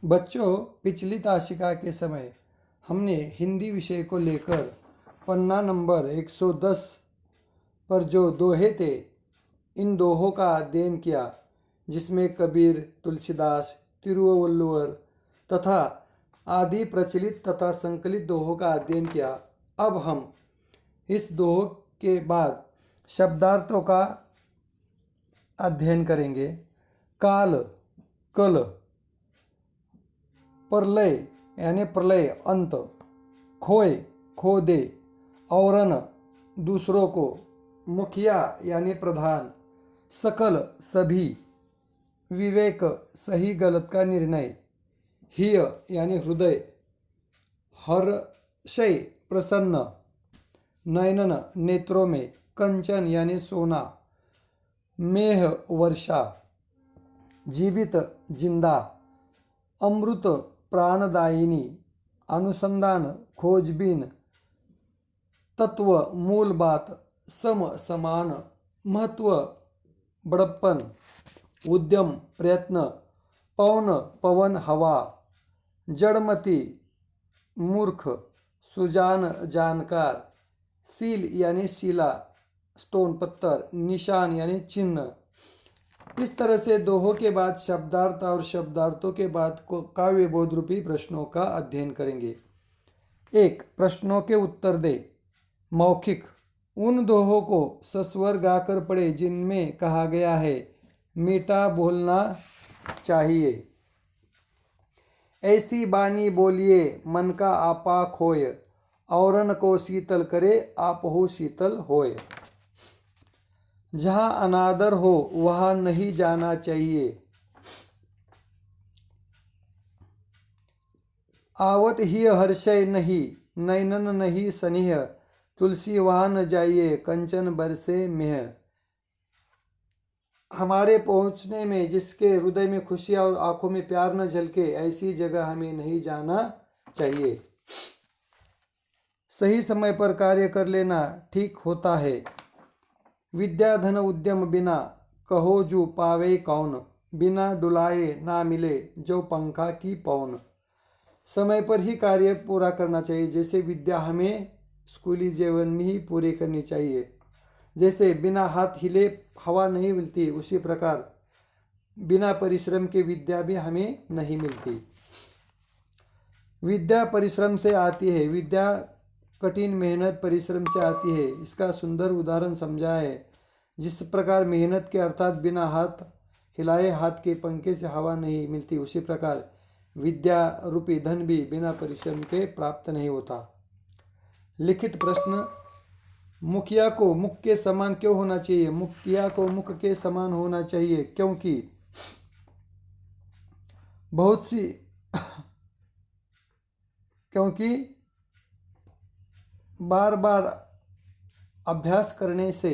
बच्चों, पिछली ताशिका के समय हमने हिंदी विषय को लेकर पन्ना नंबर 110 पर जो दोहे थे, इन दोहों का अध्ययन किया, जिसमें कबीर, तुलसीदास, तिरुवल्लुवर तथा आदि प्रचलित तथा संकलित दोहों का अध्ययन किया। अब हम इस दोहों के बाद शब्दार्थों का अध्ययन करेंगे। काल, कल, प्रलय यानी प्रलय, अंत, खोए, खो दे, औरन, दूसरों को, मुखिया यानी प्रधान, सकल, सभी, विवेक, सही गलत का निर्णय, हिय यानी हृदय, हर्षय, प्रसन्न, नयनन, नेत्रों में, कंचन यानी सोना, मेह, वर्षा, जीवित, जिंदा, अमृत, प्राणदायिनी, अनुसंधान, खोजबीन, तत्व, मूल बात, सम, समान, महत्व, बड़प्पन, उद्यम, प्रयत्न, पवन, पवन, हवा, जड़मती, मूर्ख, सुजान, जानकार, सील यानी शिला, स्टोन, पत्थर, निशान यानी चिन्ह। इस तरह से दोहों के बाद शब्दार्थ और शब्दार्थों के बाद काव्य बोध रूपी प्रश्नों का अध्ययन करेंगे। 1. प्रश्नों के उत्तर दे। मौखिक, उन दोहों को सस्वर गाकर पढ़े जिनमें कहा गया है मीठा बोलना चाहिए। ऐसी बानी बोलिए मन का आपा खोय, औरन को शीतल करे आप हो शीतल होय। जहाँ अनादर हो वहाँ नहीं जाना चाहिए। आवत ही हर्षय नहीं, नैनन नहीं सनिह, तुलसी वहाँ न जाइए कंचन बरसे मेह। हमारे पहुँचने में जिसके हृदय में खुशियाँ और आंखों में प्यार न झलके, ऐसी जगह हमें नहीं जाना चाहिए। सही समय पर कार्य कर लेना ठीक होता है। विद्या धन उद्यम बिना, कहो जो पावे कौन, बिना डुलाए ना मिले जो पंखा की पौन। समय पर ही कार्य पूरा करना चाहिए। जैसे विद्या हमें स्कूली जीवन में ही पूरी करनी चाहिए। जैसे बिना हाथ हिले हवा नहीं मिलती, उसी प्रकार बिना परिश्रम के विद्या भी हमें नहीं मिलती। विद्या परिश्रम से आती है। विद्या कठिन मेहनत परिश्रम से आती है। इसका सुंदर उदाहरण समझा है। जिस प्रकार मेहनत के अर्थात बिना हाथ हिलाए हाथ के पंखे से हवा नहीं मिलती, उसी प्रकार विद्या रूपी धन भी बिना परिश्रम के प्राप्त नहीं होता। लिखित प्रश्न, मुखिया को मुख के समान क्यों होना चाहिए? मुखिया को मुख के समान होना चाहिए क्योंकि बार बार अभ्यास करने से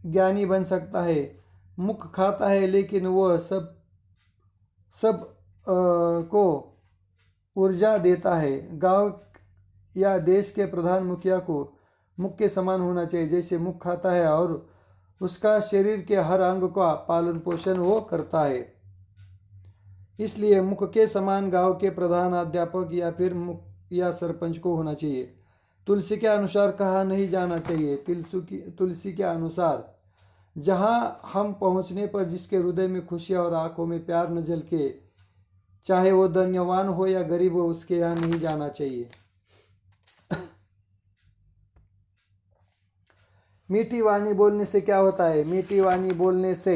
ज्ञानी बन सकता है। मुख खाता है लेकिन वह सब को ऊर्जा देता है। गांव या देश के प्रधान मुखिया को मुख के समान होना चाहिए। जैसे मुख खाता है और उसका शरीर के हर अंग का पालन पोषण वो करता है, इसलिए मुख के समान गांव के प्रधान अध्यापक या फिर या सरपंच को होना चाहिए। तुलसी के अनुसार कहा नहीं जाना चाहिए। तुलसी के अनुसार जहाँ हम पहुँचने पर जिसके हृदय में खुशियाँ और आंखों में प्यार न झलके, चाहे वो धन्यवान हो या गरीब हो, उसके यहाँ नहीं जाना चाहिए। मीठी वाणी बोलने से क्या होता है? मीठी वाणी बोलने से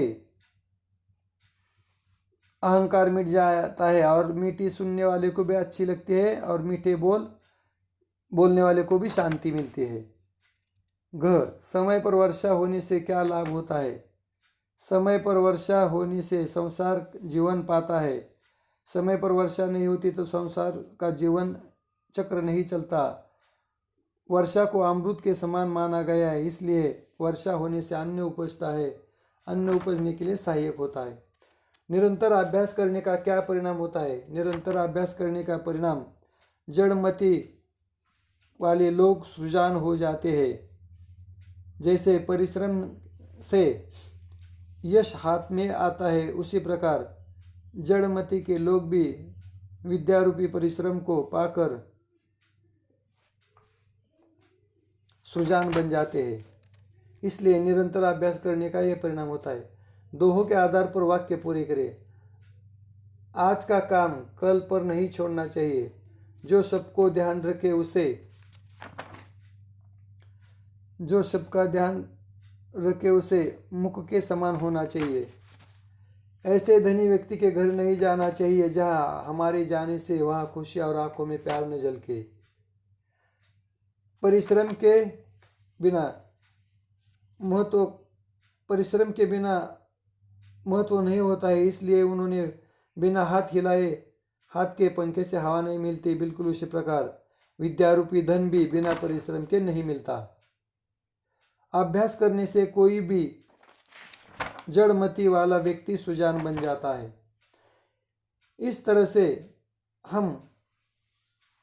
अहंकार मिट जाता है और मीठी सुनने वाले को भी अच्छी लगती है और मीठे बोलने वाले को भी शांति मिलती है। समय पर वर्षा होने से क्या लाभ होता है? समय पर वर्षा होने से संसार जीवन पाता है। समय पर वर्षा नहीं होती तो संसार का जीवन चक्र नहीं चलता। वर्षा को अमृत के समान माना गया है, इसलिए वर्षा होने से अन्न उपजता है। अन्न उपजने के लिए सहायक होता है। निरंतर अभ्यास करने का क्या परिणाम होता है? निरंतर अभ्यास करने का परिणाम जड़मति वाले लोग सृजन हो जाते हैं। जैसे परिश्रम से यश हाथ में आता है, उसी प्रकार जड़मति के लोग भी विद्यारूपी परिश्रम को पाकर सृजन बन जाते हैं। इसलिए निरंतर अभ्यास करने का यह परिणाम होता है। दोहों के आधार पर वाक्य पूरे करें। आज का काम कल पर नहीं छोड़ना चाहिए। जो सबको ध्यान रखे उसे मुख के समान होना चाहिए। ऐसे धनी व्यक्ति के घर नहीं जाना चाहिए जहाँ हमारे जाने से वहाँ खुशी और आंखों में प्यार न झलके। परिश्रम के बिना महत्व नहीं होता है। इसलिए उन्होंने बिना हाथ हिलाए हाथ के पंखे से हवा नहीं मिलती। बिल्कुल उसी प्रकार विद्यारूपी धन भी बिना परिश्रम के नहीं मिलता। अभ्यास करने से कोई भी जड़मति वाला व्यक्ति सुजान बन जाता है। इस तरह से हम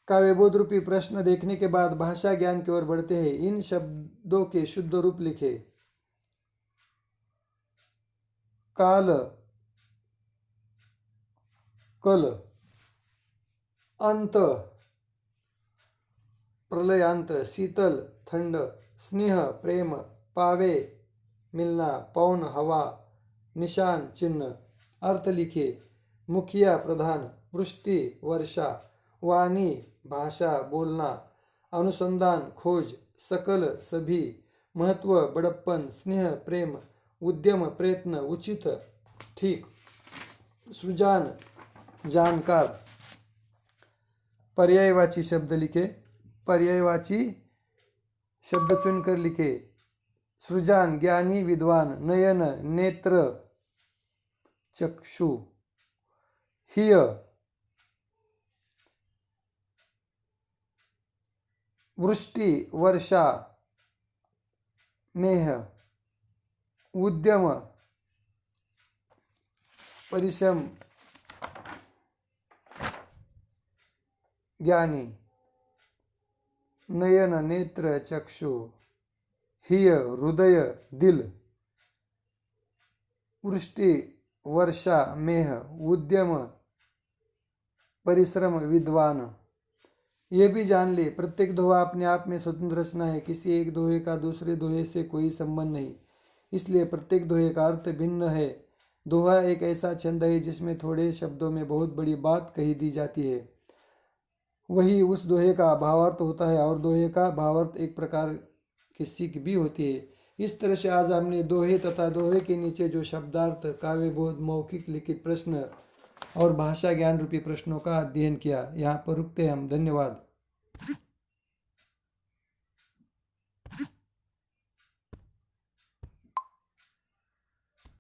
काव्यबोध रूपी प्रश्न देखने के बाद भाषा ज्ञान की ओर बढ़ते हैं। इन शब्दों के शुद्ध रूप लिखे। काल, कल, अंत, प्रलयांत, शीतल, ठंड, स्नेह, प्रेम, पावे, मिलना, पवन, हवा, निशान, चिन्ह। अर्थ लिखे। मुखिया, प्रधान, वृष्टि, वर्षा, वाणी, भाषा, बोलना, अनुसंधान, खोज, सकल, सभी, महत्व, बड़प्पन, स्नेह, प्रेम, उद्यम, प्रयत्न, उचित, ठीक, सृजन, जानकार। पर्यायवाची शब्द लिखे। पर्यायवाची शब्द चुनकर लिखे। सृजन, ज्ञानी, विद्वान, नयन, नेत्र, चक्षु, हिय, वृष्टि, वर्षा, मेह, उद्यम, परिश्रम, ज्ञानी, नयन, नेत्र, चक्षु, हिय, हृदय, दिल, वृष्टि, वर्षा, मेह, उद्यम, परिश्रम, विद्वान। ये भी जान ले, प्रत्येक दोहा अपने आप में स्वतंत्र रचना है। किसी एक दोहे का दूसरे दोहे से कोई संबंध नहीं। इसलिए प्रत्येक दोहे का अर्थ भिन्न है। दोहा एक ऐसा छंद है जिसमें थोड़े शब्दों में बहुत बड़ी बात कही दी जाती है। वही उस दोहे का भावार्थ होता है और दोहे का भावार्थ एक प्रकार की सीख भी होती है। इस तरह से आज हमने दोहे तथा दोहे के नीचे जो शब्दार्थ, काव्यबोध, मौखिक लिखित प्रश्न और भाषा ज्ञान रूपी प्रश्नों का अध्ययन किया। यहाँ पर रुकते हैं हम। धन्यवाद।